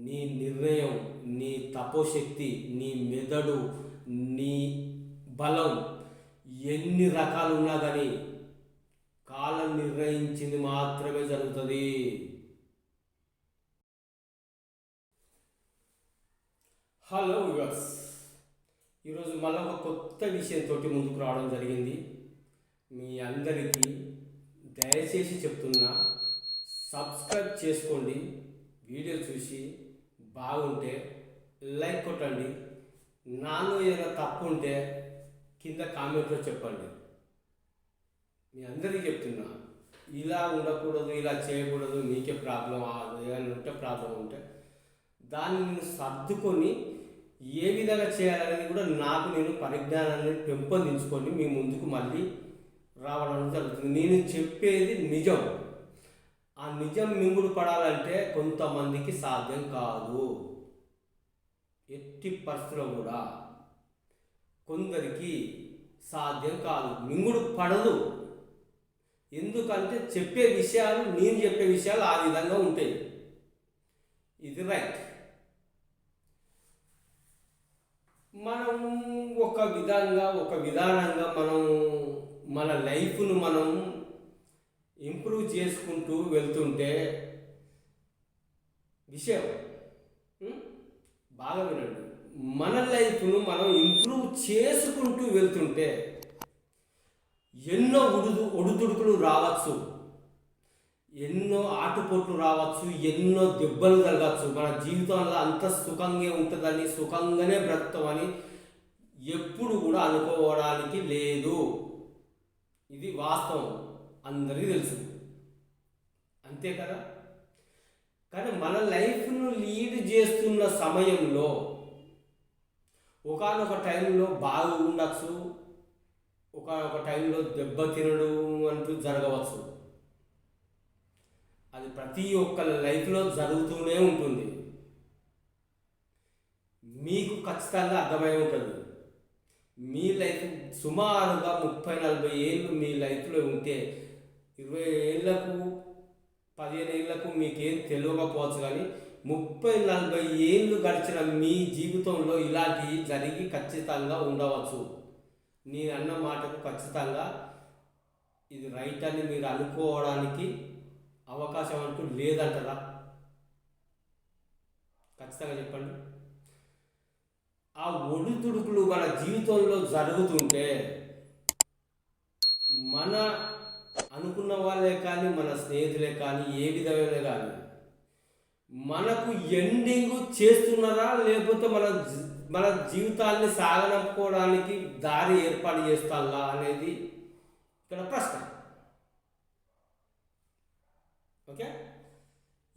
నీ నిర్ణయం, నీ తపోశక్తి, నీ మెదడు, నీ బలం ఎన్ని రకాలు ఉన్నా కానీ కాలం నిర్ణయించింది మాత్రమే జరుగుతుంది. హలో వ్యూవర్స్, ఈరోజు మళ్ళీ ఒక కొత్త విషయంతో ముందుకు రావడం జరిగింది. మీ అందరికీ దయచేసి చెప్తున్నా, సబ్స్క్రైబ్ చేసుకోండి. వీడియో చూసి బాగుంటే లైక్ కొట్టండి. నాలో ఏదైనా తప్పు ఉంటే కింద కామెంట్లో చెప్పండి. మీ అందరికీ చెప్తున్నా, ఇలా ఉండకూడదు, ఇలా చేయకూడదు, మీకే ప్రాబ్లం, ఏమైనా ఉంటే ప్రాబ్లం ఉంటే దాన్ని నేను సర్దుకొని ఏ విధంగా చేయాలనేది కూడా నేను పరిజ్ఞానాన్ని పెంపొందించుకొని మీ ముందుకు మళ్ళీ రావడం జరుగుతుంది. నేను చెప్పేది నిజం. ఆ నిజం మింగుడు పడాలంటే కొంతమందికి సాధ్యం కాదు. ఎట్టి పరిస్థితుల్లో కూడా కొందరికి సాధ్యం కాదు, మింగుడు పడదు. ఎందుకంటే చెప్పే విషయాలు, నేను చెప్పే విషయాలు ఆ విధంగా ఉంటాయి. ఇది రైట్. మనం ఒక విధానంగా మనం మన లైఫ్ను మనం ఇంప్రూవ్ చేసుకుంటూ వెళ్తుంటే, విషయం బాగా వినండి, మన లైఫ్ను మనం ఇంప్రూవ్ చేసుకుంటూ వెళ్తుంటే ఎన్నో ఒడుదుడుకులు రావచ్చు, ఎన్నో ఆటుపోట్లు రావచ్చు, ఎన్నో దెబ్బలు కలగచ్చు. మన జీవితంలో అంత సుఖంగా ఉంటుందని, సుఖంగానే బ్రతుకుతామని ఎప్పుడు కూడా అనుకోవడానికి లేదు. ఇది వాస్తవం, అందరికీ తెలుసు, అంతే కదా. కానీ మన లైఫ్ను లీడ్ చేస్తున్న సమయంలో ఒకానొక టైంలో బాగా ఉండచ్చు, ఒక టైంలో దెబ్బ తినడం అంటూ జరగవచ్చు. అది ప్రతి ఒక్కరి లైఫ్లో జరుగుతూనే ఉంటుంది. మీకు ఖచ్చితంగా అర్థమై ఉంటుంది. మీ లైఫ్ సుమారుగా 30-40 ఏళ్ళు మీ లైఫ్లో ఉంటే, 20 ఏళ్లకు 15 ఏళ్లకు మీకేం తెలియకపోవచ్చు, కానీ 30-40 ఏళ్ళు గడిచిన మీ జీవితంలో ఇలాంటివి జరిగి ఖచ్చితంగా ఉండవచ్చు. నేను అన్న మాటకు ఖచ్చితంగా ఇది రైట్ అని మీరు అనుకోవడానికి అవకాశం అంటూ లేదంటారా? ఖచ్చితంగా చెప్పండి. ఆ ఒడిదుడుకులు మన జీవితంలో జరుగుతుంటే మన అనుకున్న వాళ్ళే కానీ, మన స్నేహితులే కానీ, ఏ విధమైన కానీ మనకు ఎండింగ్ చేస్తున్నారా, లేకపోతే మన జీవితాన్ని సాగనంపుకోవడానికి దారి ఏర్పాటు చేస్తారా అనేది ఇక్కడ ప్రశ్న. ఓకే,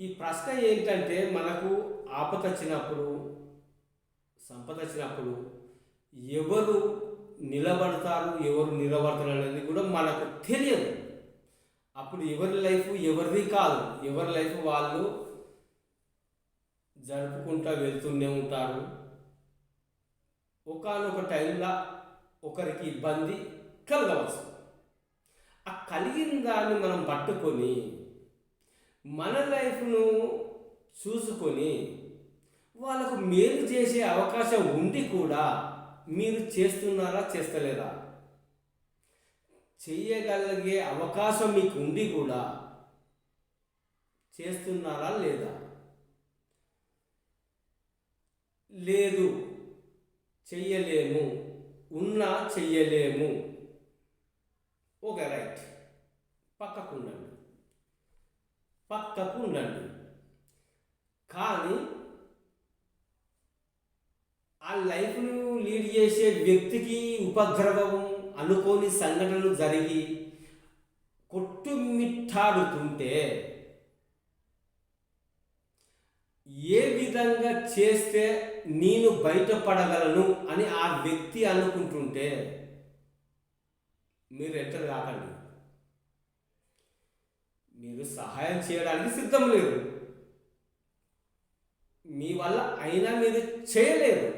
ఈ ప్రశ్న ఏంటంటే, మనకు ఆపద వచ్చినప్పుడు, సంపద వచ్చినప్పుడు ఎవరు నిలబడతారు, ఎవరు నిలబడతారు అనేది కూడా మనకు తెలియదు. అప్పుడు ఎవరి లైఫ్ ఎవరిది కాదు, ఎవరి లైఫ్ వాళ్ళు జరుపుకుంటూ వెళ్తూనే ఉంటారు. ఒకానొక టైంలో ఒకరికి ఇబ్బంది కలగవచ్చు. ఆ కలిగిన దాన్ని మనం పట్టుకొని మన లైఫ్ను చూసుకొని వాళ్ళకు మేలు చేసే అవకాశం ఉండి కూడా మీరు చేస్తున్నారా, చేస్తలేరా? చెయ్యగలిగే అవకాశం మీకు ఉండి కూడా చేస్తున్నారా లేదా? లేదు, చెయ్యలేము, ఉన్నా చెయ్యలేము. ఓకే, రైట్, పక్కకు ఉండండి. కానీ ఆ లైఫ్ను లీడ్ చేసే వ్యక్తికి ఉపద్రవం, అనుకోని సంఘటనలు జరిగి కొట్టుమిట్టాడుతుంటే ఏ విధంగా చేస్తే నేను బయటపడగలను అని ఆ వ్యక్తి అనుకుంటుంటే మీరు ఎంటర్ కాకండి. మీరు సహాయం చేయడానికి సిద్ధం లేరు, మీ వల్ల అయినా మీరు చేయలేరు.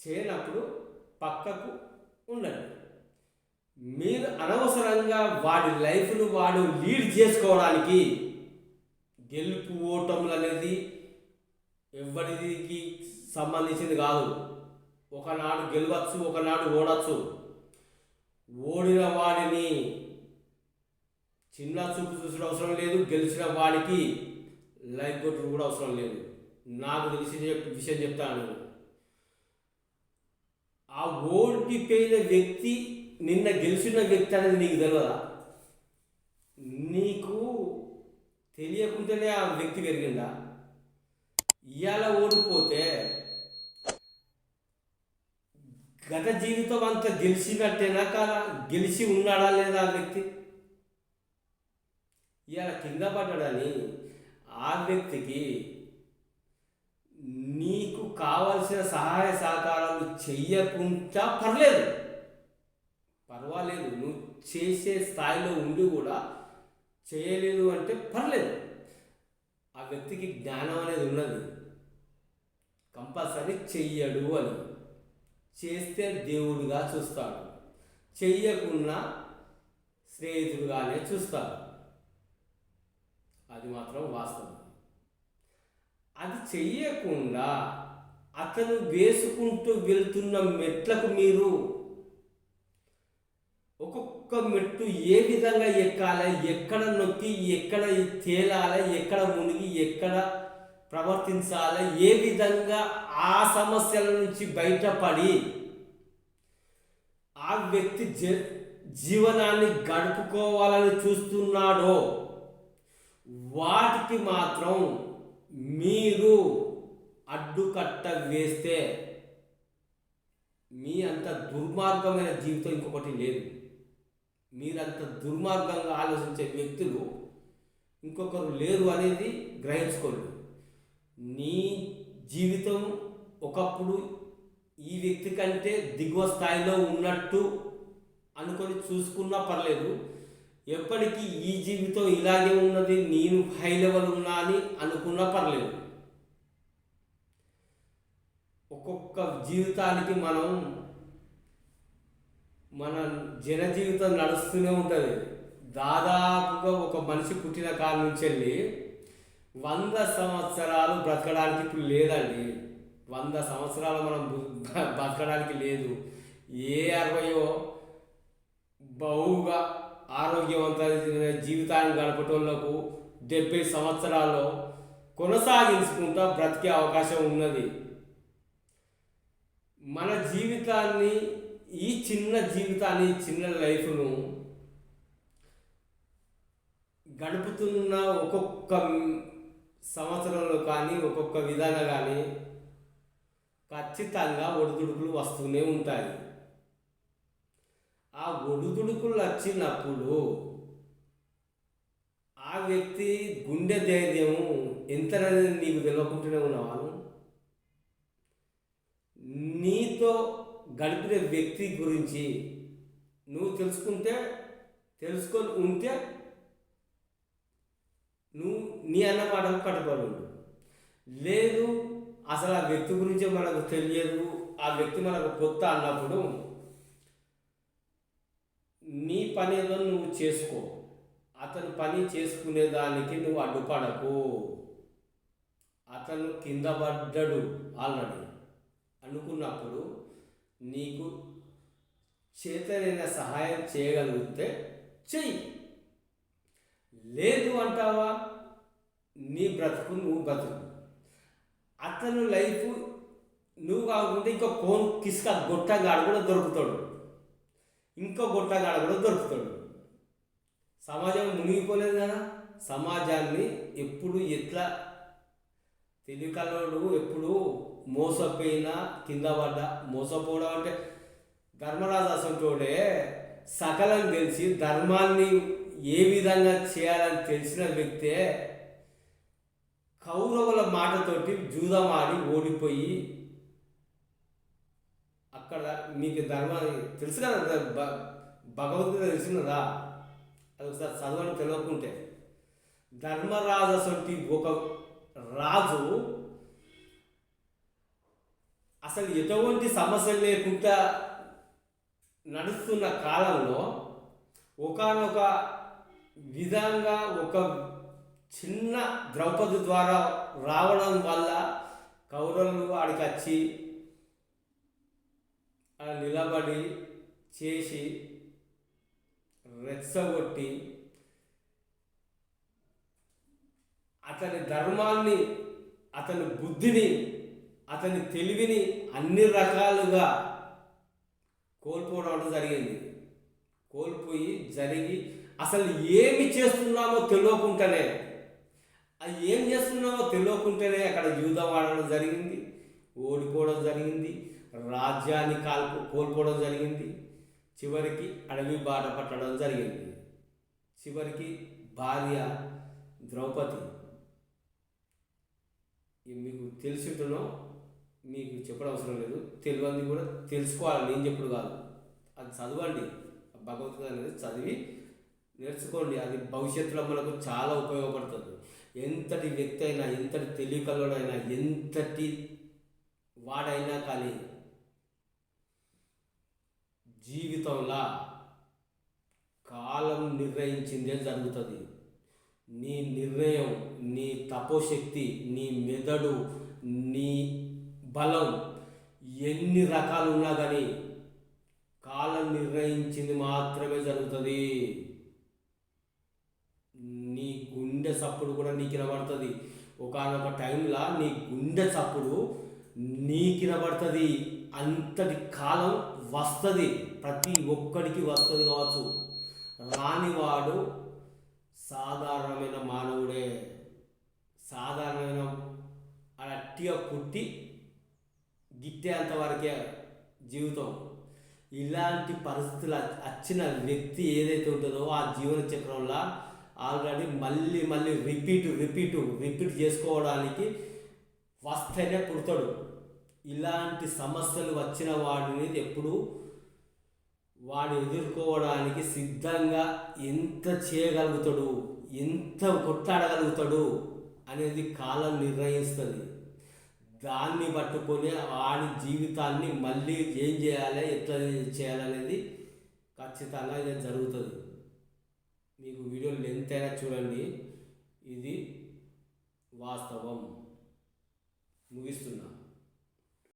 చేయనప్పుడు పక్కకు ఉండండి. మీరు అనవసరంగా వాడి లైఫ్ను వాడు లీడ్ చేసుకోవడానికి గెలుపు ఓటములు అనేది ఎవరికి సంబంధించింది కాదు. ఒకనాడు గెలవచ్చు, ఒకనాడు ఓడచ్చు. ఓడిన వాడిని చిన్న చూపు చూసిన అవసరం లేదు, గెలిచిన వాడికి లైక్ కొట్టుడు కూడా అవసరం లేదు. నాకు తెలిసి విషయం చెప్తాను. ఆ ఓడిపోయిన వ్యక్తి నిన్న గెలిచిన వ్యక్తి అనేది నీకు తెలియదా? నీకు తెలియకుండానే ఆ వ్యక్తి పెరిగిందా? ఇవాళ ఓడిపోతే గత జీవితం అంతా గెలిచినట్టేనా కాదా? గెలిచి ఉన్నాడా లేదా ఆ వ్యక్తి? ఇవాళ కింద పడ్డాడని ఆ వ్యక్తికి నీకు కావలసిన సహాయ సహకారాలు చెయ్యకుండా పర్వాలేదు. నువ్వు చేసే స్థాయిలో ఉండి కూడా చేయలేదు అంటే పర్లేదు. ఆ వ్యక్తికి జ్ఞానం అనేది ఉన్నది. కంపల్సరీ చెయ్యడు అని, చేస్తే దేవుడిగా చూస్తాడు, చెయ్యకున్నా స్నేహితుడుగానే చూస్తాడు. అది మాత్రం వాస్తవం. అది చెయ్యకుండా అతను వేసుకుంటూ వెళ్తున్న మెట్లకు మీరు ఒక్కొక్క మెట్టు ఏ విధంగా ఎక్కాలి, ఎక్కడ నొక్కి ఎక్కడ తేలాలి, ఎక్కడ మునిగి ఎక్కడ ప్రవర్తించాలి, ఏ విధంగా ఆ సమస్యల నుంచి బయటపడి ఆ వ్యక్తి జీవనాన్ని గడుపుకోవాలని చూస్తున్నాడో వాటికి మాత్రం మీరు అడ్డుకట్ట వేస్తే మీ అంత దుర్మార్గమైన జీవితం ఇంకొకటి లేదు. మీరంత దుర్మార్గంగా ఆలోచించే వ్యక్తులు ఇంకొకరు లేరు అనేది గ్రహించుకోండి. నీ జీవితం ఒకప్పుడు ఈ వ్యక్తి కంటే దిగువ స్థాయిలో ఉన్నట్టు అనుకొని చూసుకున్నా పర్లేదు. ఎప్పటికీ ఈ జీవితం ఇలాగే ఉన్నది, నేను హై లెవెల్ ఉన్నా అని అనుకున్నా పర్లేదు. ఒక్కొక్క జీవితానికి మన జన జీవితం నడుస్తూనే ఉంటుంది. దాదాపుగా ఒక మనిషి పుట్టిన కాలం నుంచి వెళ్ళి 100 సంవత్సరాలు బ్రతకడానికి ఇప్పుడు లేదండి. 100 సంవత్సరాలు మనం బతకడానికి లేదు. ఏ 60 బహుగా ఆరోగ్యవంతమైన జీవితాన్ని గడపటోళ్లకు 70 సంవత్సరాల్లో కొనసాగించుకుంటూ బ్రతికే అవకాశం ఉన్నది. మన జీవితాన్ని, ఈ చిన్న జీవితాన్ని, చిన్న లైఫ్ను గడుపుతున్న ఒక్కొక్క సంవత్సరంలో కానీ ఒక్కొక్క విధంగా కానీ ఖచ్చితంగా ఒడిదుడుకులు వస్తూనే ఉంటాయి. ఆ ఒడిదుడుకులు వచ్చినప్పుడు ఆ వ్యక్తి గుండె ధైర్యం ఎంతనేది నీకు తెలియకుంటూనే ఉన్నావాను. నీతో గడిపిన వ్యక్తి గురించి నువ్వు తెలుసుకొని ఉంటే నువ్వు నీ అన్నమాట కట్టుబడి ఉండు. లేదు, అసలు ఆ వ్యక్తి గురించి మనకు తెలియదు, ఆ వ్యక్తి మనకు కొత్త అన్నప్పుడు నీ పని ఏదో నువ్వు చేసుకో. అతను పని చేసుకునేదానికి నువ్వు అడ్డుపడకు. అతను కింద పడ్డాడు ఆల్రెడీ అనుకున్నప్పుడు నీకు చేతనైన సహాయం చేయగలిగితే చెయ్యి. లేదు అంటావా, నీ బ్రతుకు నువ్వు బ్రతుకు. అతను లైఫ్ నువ్వు కాకుంటే ఇంకో కిస్క గొట్టగాడు కూడా దొరుకుతాడు, ఇంకో గొట్టగాడు కూడా దొరుకుతాడు. సమాజం మునిగిపోలేదు కదా. సమాజాన్ని ఎప్పుడు ఎట్లా తెలివికల్లోడు ఎప్పుడు మోసపోయినా కింద పడ్డా, మోసపోవడం అంటే ధర్మరాజు అసంటోడే సకలం తెలిసి ధర్మాన్ని ఏ విధంగా చేయాలని తెలిసిన వ్యక్తే కౌరవుల మాటతోటి జూదమాడి ఓడిపోయి అక్కడ మీకు ధర్మాన్ని తెలుసు కదా, భగవద్గీత తెలిసినదా, అది ఒకసారి చదవని తెలియకుంటే. ధర్మరాజు అసలు ఒక రాజు అసలు ఎటువంటి సమస్య లేకుండా నడుస్తున్న కాలంలో ఒకానొక విధంగా ఒక చిన్న ద్రౌపది ద్వారా రావడం వల్ల కౌరవులు ఆడికి వచ్చి అలా నిలబడి చేసి రెచ్చగొట్టి అతని ధర్మాన్ని, అతని బుద్ధిని, అతని తెలివిని అన్ని రకాలుగా కోల్పోవడం జరిగింది. కోల్పోయి జరిగి అసలు ఏమి చేస్తున్నామో తెలియకుండానే, అది ఏం చేస్తున్నామో తెలియకుండానే అక్కడ యుద్ధం ఆడడం జరిగింది, ఓడిపోవడం జరిగింది, రాజ్యాన్ని కోల్పోవడం జరిగింది, చివరికి అడవి బాట పట్టడం జరిగింది. చివరికి భార్య ద్రౌపది, మీకు తెలిసింటునో మీకు చెప్పడం అవసరం లేదు, తెలియంది కూడా తెలుసుకోవాలి, నేను చెప్పుడు కాదు, అది చదవండి. భగవద్గీత అనేది చదివి నేర్చుకోండి, అది భవిష్యత్తులో మనకు చాలా ఉపయోగపడుతుంది. ఎంతటి వ్యక్తి అయినా, ఎంతటి తెలివికలోనైనా, ఎంతటి వాడైనా కానీ జీవితంలో కాలం నిర్ణయించిందే జరుగుతుంది. నీ నిర్ణయం, నీ తపోశక్తి, నీ మెదడు, నీ బలం ఎన్ని రకాలు ఉన్నా కానీ కాలం నిర్ణయించింది మాత్రమే జరుగుతుంది. నీ గుండె చప్పుడు కూడా నీకు వినబడుతుంది. ఒకనొక టైంలో నీ గుండె చప్పుడు నీకు వినబడుతుంది. అంతటి కాలం వస్తుంది, ప్రతి ఒక్కడికి వస్తుంది కావచ్చు. రానివాడు సాధారణమైన మానవుడే, సాధారణమైన అట్టిగా పుట్టి గిట్టే అంతవరకే జీవితం. ఇలాంటి పరిస్థితులు వచ్చిన వ్యక్తి ఏదైతే ఉంటుందో ఆ జీవన చక్రంలో ఆల్రెడీ మళ్ళీ మళ్ళీ రిపీట్ చేసుకోవడానికి వస్తేనే పుడతాడు. ఇలాంటి సమస్యలు వచ్చిన వాడిని ఎప్పుడు వాడు ఎదుర్కోవడానికి సిద్ధంగా ఎంత చేయగలుగుతాడు, ఎంత కొట్లాడగలుగుతాడు అనేది కాలం నిర్ణయిస్తుంది. దాన్ని పట్టుకొని వాడి జీవితాన్ని మళ్ళీ ఏం చేయాలి, ఎట్లా చేయాలనేది ఖచ్చితంగా ఇది జరుగుతుంది. మీకు వీడియో లెంత్ అయినా చూడండి, ఇది వాస్తవం. ముగిస్తున్నా.